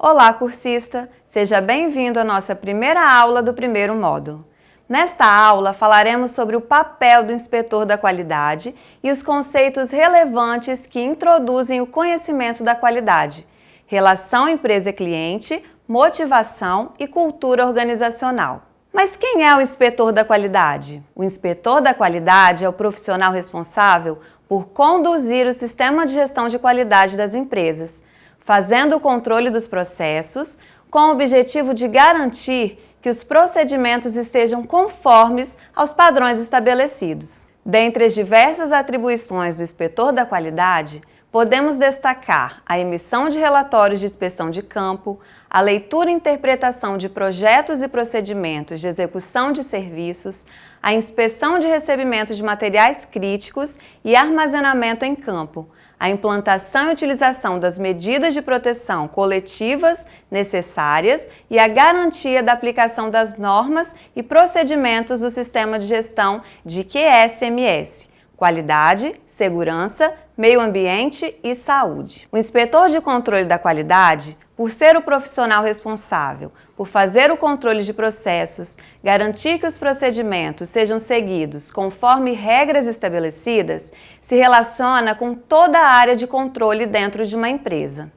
Olá, cursista! Seja bem-vindo à nossa primeira aula do primeiro módulo. Nesta aula, falaremos sobre o papel do inspetor da qualidade e os conceitos relevantes que introduzem o conhecimento da qualidade, relação empresa-cliente, motivação e cultura organizacional. Mas quem é o inspetor da qualidade? O inspetor da qualidade é o profissional responsável por conduzir o sistema de gestão de qualidade das empresas, fazendo o controle dos processos, com o objetivo de garantir que os procedimentos estejam conformes aos padrões estabelecidos. Dentre as diversas atribuições do inspetor da qualidade, podemos destacar a emissão de relatórios de inspeção de campo, a leitura e interpretação de projetos e procedimentos de execução de serviços, a inspeção de recebimento de materiais críticos e armazenamento em campo, a implantação e utilização das medidas de proteção coletivas necessárias e a garantia da aplicação das normas e procedimentos do Sistema de Gestão de QSMS, Qualidade, Segurança, Meio Ambiente e Saúde. O inspetor de controle da qualidade, por ser o profissional responsável por fazer o controle de processos, garantir que os procedimentos sejam seguidos conforme regras estabelecidas, se relaciona com toda a área de controle dentro de uma empresa.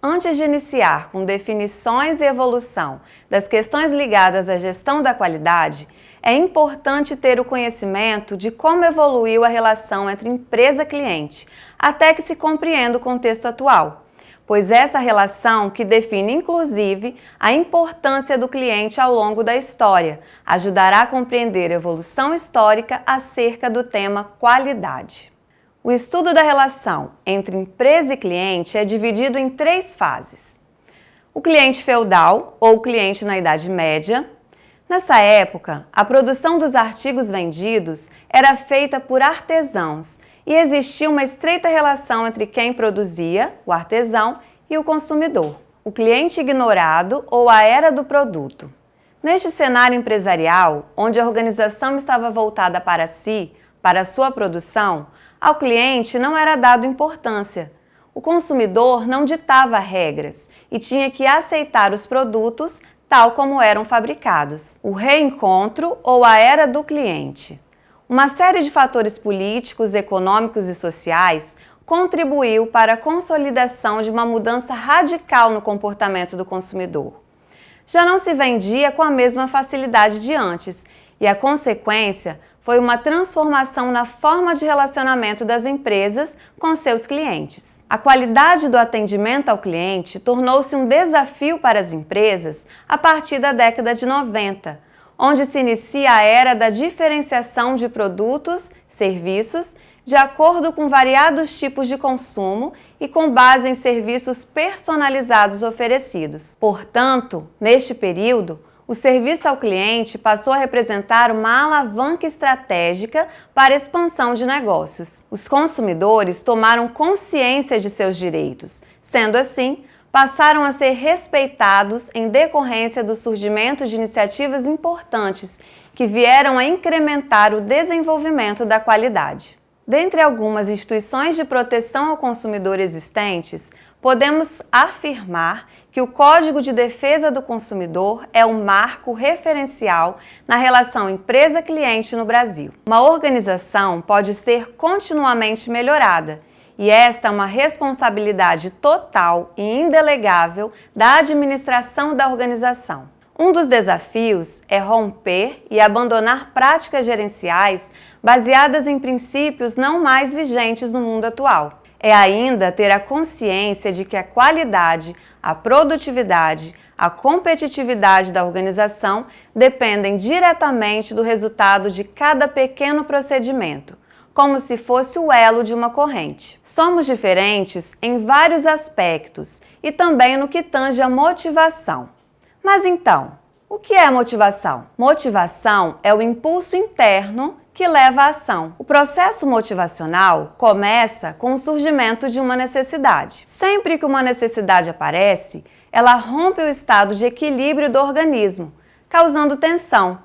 Antes de iniciar com definições e evolução das questões ligadas à gestão da qualidade, é importante ter o conhecimento de como evoluiu a relação entre empresa-cliente, até que se compreenda o contexto atual, pois essa relação que define inclusive a importância do cliente ao longo da história, ajudará a compreender a evolução histórica acerca do tema qualidade. O estudo da relação entre empresa e cliente é dividido em 3 fases. O cliente feudal, ou cliente na Idade Média. Nessa época, a produção dos artigos vendidos era feita por artesãos e existia uma estreita relação entre quem produzia, o artesão, e o consumidor, o cliente ignorado ou a era do produto. Neste cenário empresarial, onde a organização estava voltada para si, para a sua produção, ao cliente não era dado importância. O consumidor não ditava regras e tinha que aceitar os produtos tal como eram fabricados. O reencontro ou a era do cliente. Uma série de fatores políticos, econômicos e sociais contribuiu para a consolidação de uma mudança radical no comportamento do consumidor. Já não se vendia com a mesma facilidade de antes e a consequência foi uma transformação na forma de relacionamento das empresas com seus clientes. A qualidade do atendimento ao cliente tornou-se um desafio para as empresas a partir da década de 90, onde se inicia a era da diferenciação de produtos, serviços, de acordo com variados tipos de consumo e com base em serviços personalizados oferecidos. Portanto, neste período, o serviço ao cliente passou a representar uma alavanca estratégica para a expansão de negócios. Os consumidores tomaram consciência de seus direitos, sendo assim, passaram a ser respeitados em decorrência do surgimento de iniciativas importantes que vieram a incrementar o desenvolvimento da qualidade. Dentre algumas instituições de proteção ao consumidor existentes, podemos afirmar que o Código de Defesa do Consumidor é um marco referencial na relação empresa-cliente no Brasil. Uma organização pode ser continuamente melhorada, e esta é uma responsabilidade total e indelegável da administração da organização. Um dos desafios é romper e abandonar práticas gerenciais baseadas em princípios não mais vigentes no mundo atual. É ainda ter a consciência de que a qualidade, a produtividade, a competitividade da organização dependem diretamente do resultado de cada pequeno procedimento, como se fosse o elo de uma corrente. Somos diferentes em vários aspectos e também no que tange a motivação. Mas então, o que é motivação? Motivação é o impulso interno que leva à ação. O processo motivacional começa com o surgimento de uma necessidade. Sempre que uma necessidade aparece, ela rompe o estado de equilíbrio do organismo, causando tensão,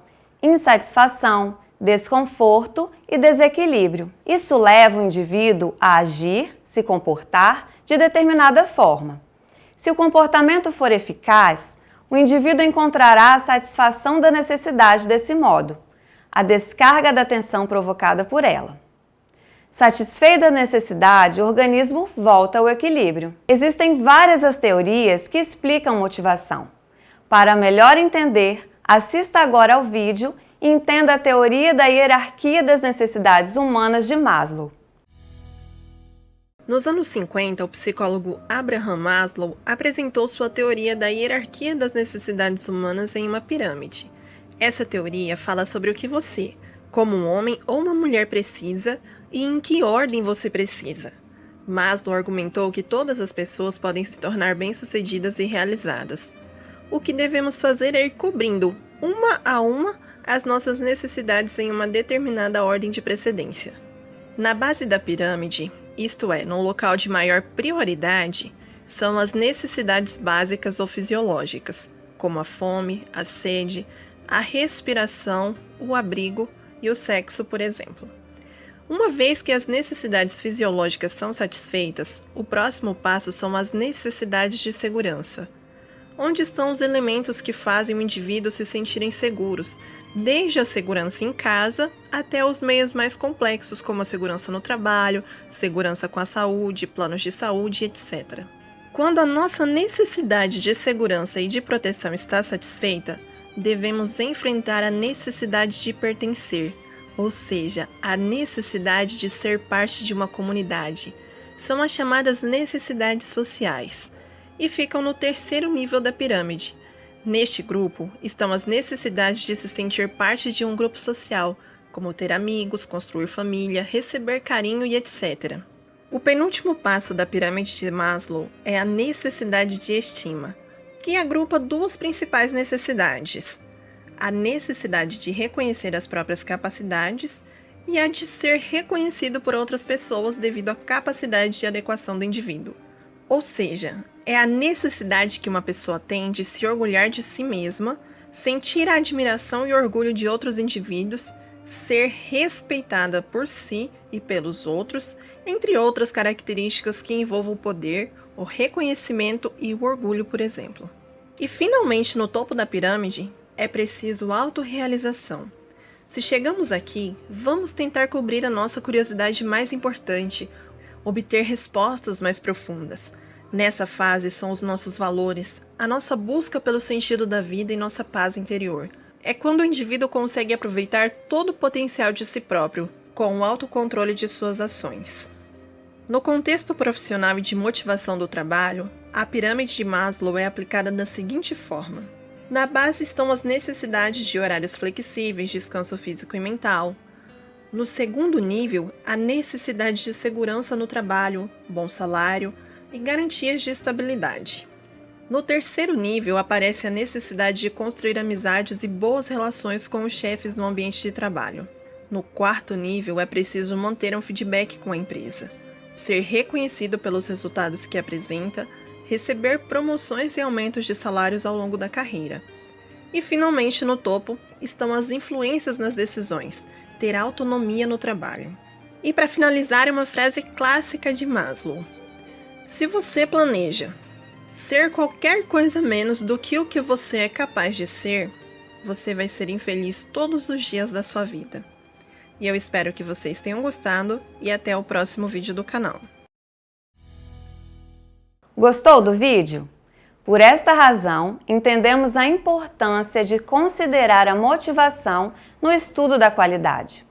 insatisfação, desconforto e desequilíbrio. Isso leva o indivíduo a agir, se comportar de determinada forma. Se o comportamento for eficaz, o indivíduo encontrará a satisfação da necessidade desse modo, a descarga da tensão provocada por ela. Satisfeita a necessidade, o organismo volta ao equilíbrio. Existem várias as teorias que explicam motivação. Para melhor entender, assista agora ao vídeo e entenda a teoria da hierarquia das necessidades humanas de Maslow. Nos anos 50, o psicólogo Abraham Maslow apresentou sua teoria da hierarquia das necessidades humanas em uma pirâmide. Essa teoria fala sobre o que você, como um homem ou uma mulher, precisa e em que ordem você precisa. Maslow argumentou que todas as pessoas podem se tornar bem-sucedidas e realizadas. O que devemos fazer é ir cobrindo, uma a uma, as nossas necessidades em uma determinada ordem de precedência. Na base da pirâmide, isto é, no local de maior prioridade, são as necessidades básicas ou fisiológicas, como a fome, a sede, a respiração, o abrigo e o sexo, por exemplo. Uma vez que as necessidades fisiológicas são satisfeitas, o próximo passo são as necessidades de segurança. Onde estão os elementos que fazem o indivíduo se sentirem seguros, desde a segurança em casa até os meios mais complexos, como a segurança no trabalho, segurança com a saúde, planos de saúde, etc. Quando a nossa necessidade de segurança e de proteção está satisfeita, devemos enfrentar a necessidade de pertencer, ou seja, a necessidade de ser parte de uma comunidade. São as chamadas necessidades sociais. E ficam no terceiro nível da pirâmide. Neste grupo estão as necessidades de se sentir parte de um grupo social, como ter amigos, construir família, receber carinho e etc. O penúltimo passo da pirâmide de Maslow é a necessidade de estima, que agrupa duas principais necessidades: a necessidade de reconhecer as próprias capacidades e a de ser reconhecido por outras pessoas devido à capacidade de adequação do indivíduo. Ou seja, é a necessidade que uma pessoa tem de se orgulhar de si mesma, sentir a admiração e orgulho de outros indivíduos, ser respeitada por si e pelos outros, entre outras características que envolvam o poder, o reconhecimento e o orgulho, por exemplo. E finalmente, no topo da pirâmide, é preciso autorrealização. Se chegamos aqui, vamos tentar cobrir a nossa curiosidade mais importante, obter respostas mais profundas. Nessa fase são os nossos valores, a nossa busca pelo sentido da vida e nossa paz interior. É quando o indivíduo consegue aproveitar todo o potencial de si próprio, com o autocontrole de suas ações. No contexto profissional e de motivação do trabalho, a pirâmide de Maslow é aplicada da seguinte forma. Na base estão as necessidades de horários flexíveis, descanso físico e mental. No segundo nível, a necessidade de segurança no trabalho, bom salário e garantias de estabilidade. No terceiro nível, aparece a necessidade de construir amizades e boas relações com os chefes no ambiente de trabalho. No quarto nível, é preciso manter um feedback com a empresa, ser reconhecido pelos resultados que apresenta, receber promoções e aumentos de salários ao longo da carreira. E, finalmente, no topo, estão as influências nas decisões, ter autonomia no trabalho. E para finalizar, uma frase clássica de Maslow. Se você planeja ser qualquer coisa menos do que o que você é capaz de ser, você vai ser infeliz todos os dias da sua vida. E eu espero que vocês tenham gostado e até o próximo vídeo do canal. Gostou do vídeo? Por esta razão, entendemos a importância de considerar a motivação no estudo da qualidade,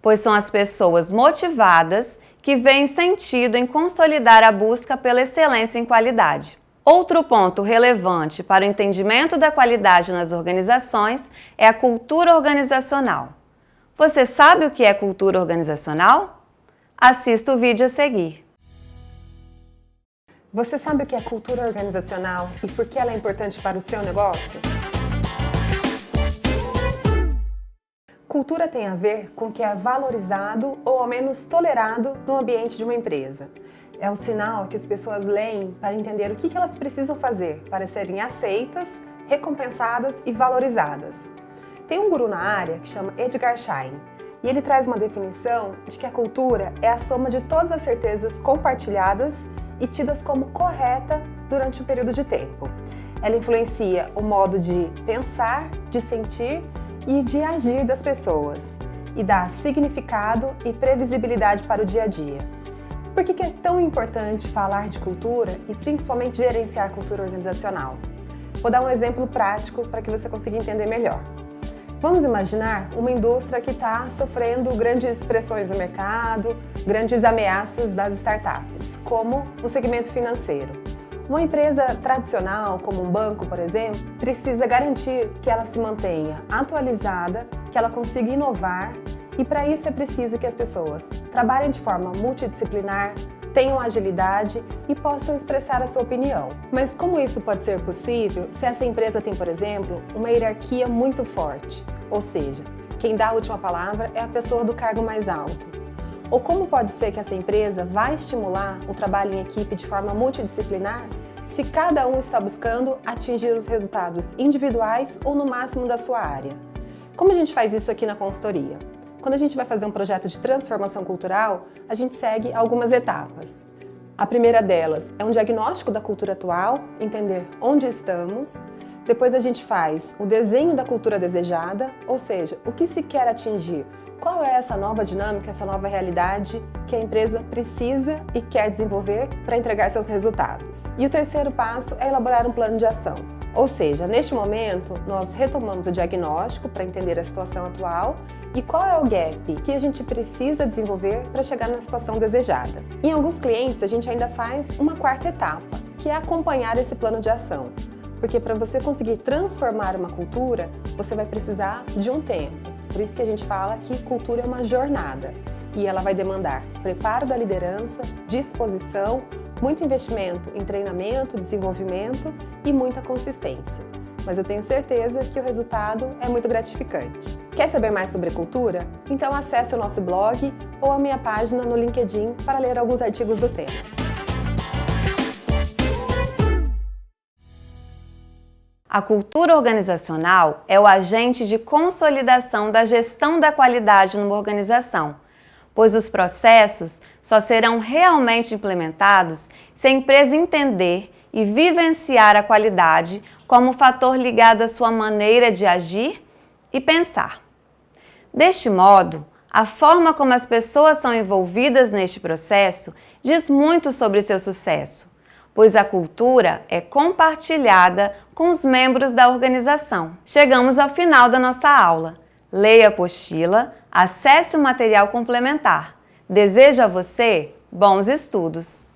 pois são as pessoas motivadas que veem sentido em consolidar a busca pela excelência em qualidade. Outro ponto relevante para o entendimento da qualidade nas organizações é a cultura organizacional. Você sabe o que é cultura organizacional? Assista o vídeo a seguir. Você sabe o que é cultura organizacional e por que ela é importante para o seu negócio? Cultura tem a ver com o que é valorizado ou ao menos tolerado no ambiente de uma empresa. É o sinal que as pessoas leem para entender o que elas precisam fazer para serem aceitas, recompensadas e valorizadas. Tem um guru na área que chama Edgar Schein e ele traz uma definição de que a cultura é a soma de todas as certezas compartilhadas e tidas como correta durante um período de tempo. Ela influencia o modo de pensar, de sentir e de agir das pessoas e dá significado e previsibilidade para o dia a dia. Por que é tão importante falar de cultura e principalmente gerenciar a cultura organizacional? Vou dar um exemplo prático para que você consiga entender melhor. Vamos imaginar uma indústria que está sofrendo grandes pressões no mercado, grandes ameaças das startups, como o segmento financeiro. Uma empresa tradicional, como um banco, por exemplo, precisa garantir que ela se mantenha atualizada, que ela consiga inovar, e para isso é preciso que as pessoas trabalhem de forma multidisciplinar, tenham agilidade e possam expressar a sua opinião. Mas como isso pode ser possível se essa empresa tem, por exemplo, uma hierarquia muito forte? Ou seja, quem dá a última palavra é a pessoa do cargo mais alto. Ou como pode ser que essa empresa vai estimular o trabalho em equipe de forma multidisciplinar se cada um está buscando atingir os resultados individuais ou no máximo da sua área? Como a gente faz isso aqui na consultoria? Quando a gente vai fazer um projeto de transformação cultural, a gente segue algumas etapas. A primeira delas é um diagnóstico da cultura atual, entender onde estamos. Depois a gente faz o desenho da cultura desejada, ou seja, o que se quer atingir. Qual é essa nova dinâmica, essa nova realidade que a empresa precisa e quer desenvolver para entregar seus resultados? E o terceiro passo é elaborar um plano de ação. Ou seja, neste momento, nós retomamos o diagnóstico para entender a situação atual e qual é o gap que a gente precisa desenvolver para chegar na situação desejada. Em alguns clientes, a gente ainda faz uma quarta etapa, que é acompanhar esse plano de ação. Porque para você conseguir transformar uma cultura, você vai precisar de um tempo. Por isso que a gente fala que cultura é uma jornada e ela vai demandar preparo da liderança, disposição, muito investimento em treinamento, desenvolvimento e muita consistência. Mas eu tenho certeza que o resultado é muito gratificante. Quer saber mais sobre cultura? Então acesse o nosso blog ou a minha página no LinkedIn para ler alguns artigos do tema. A cultura organizacional é o agente de consolidação da gestão da qualidade numa organização, pois os processos só serão realmente implementados se a empresa entender e vivenciar a qualidade como fator ligado à sua maneira de agir e pensar. Deste modo, a forma como as pessoas são envolvidas neste processo diz muito sobre seu sucesso, pois a cultura é compartilhada com os membros da organização. Chegamos ao final da nossa aula. Leia a apostila, acesse o material complementar. Desejo a você bons estudos!